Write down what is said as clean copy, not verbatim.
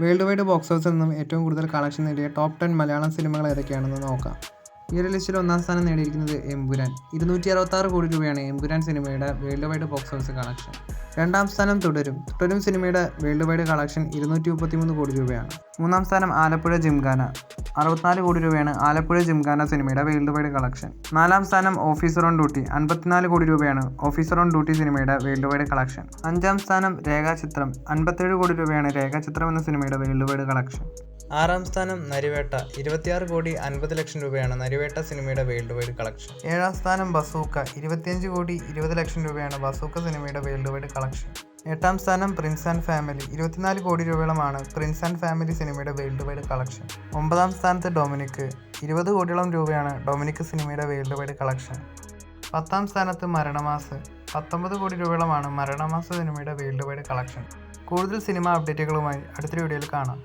World wide box ഓഫീസിൽ നിന്നും ഏറ്റവും കൂടുതൽ കളക്ഷൻ നേടിയ ടോപ്പ് 10 മലയാളം സിനിമകൾ ഏതൊക്കെയാണെന്ന് നോക്കാം. ഈ ഒരു ലിസ്റ്റിൽ ഒന്നാം സ്ഥാനം നേടിയിരിക്കുന്നത് എമ്പുരാൻ. 266 കോടി രൂപയാണ് എമ്പുരാൻ സിനിമയുടെ world wide box office collection. രണ്ടാം സ്ഥാനം തുടരും സിനിമയുടെ വേൾഡ് വൈഡ് കളക്ഷൻ 233 കോടി രൂപയാണ്. മൂന്നാം സ്ഥാനം ആലപ്പുഴ ജിംഖാന. 64 കോടി രൂപയാണ് ആലപ്പുഴ ജിംഖാന സിനിമയുടെ വേൾഡ് വൈഡ് കളക്ഷൻ. നാലാം സ്ഥാനം ഓഫീസർ ഓൺ ഡ്യൂട്ടി. 54 കോടി രൂപയാണ് ഓഫീസർ ഓൺ ഡ്യൂട്ടി സിനിമയുടെ വേൾഡ് വൈഡ് കളക്ഷൻ. അഞ്ചാം സ്ഥാനം രേഖാചിത്രം. 57 കോടി രൂപയാണ് രേഖാചിത്രം എന്ന സിനിമയുടെ വേൾഡ് വൈഡ് കളക്ഷൻ. ആറാം സ്ഥാനം നരിവേട്ട. 26 കോടി 50 ലക്ഷം രൂപയാണ് നരിവേട്ട സിനിമയുടെ വേൾഡ് വൈഡ് കളക്ഷൻ. ഏഴാം സ്ഥാനം ബസൂക്ക. 25 കോടി 20 ലക്ഷം രൂപയാണ് ബസൂക്ക സിനിമയുടെ വേൾഡ് വൈഡ് കളക്ഷൻ. എട്ടാം സ്ഥാനം പ്രിൻസ് ആൻഡ് ഫാമിലി. 24 കോടി രൂപയോളമാണ് പ്രിൻസ് ആൻഡ് ഫാമിലി സിനിമയുടെ വേൾഡ് വൈഡ് കളക്ഷൻ. ഒമ്പതാം സ്ഥാനത്ത് ഡൊമിനിക്. 20 കോടിയോളം രൂപയാണ് ഡൊമിനിക് സിനിമയുടെ വേൾഡ് വൈഡ് കളക്ഷൻ. പത്താം സ്ഥാനത്ത് മരണമാസ്. 19 കോടി രൂപയോളമാണ് മരണമാസ് സിനിമയുടെ വേൾഡ് വൈഡ് കളക്ഷൻ. കൂടുതൽ സിനിമ അപ്ഡേറ്റുകളുമായി അടുത്തൊരു വീഡിയോയിൽ കാണാം.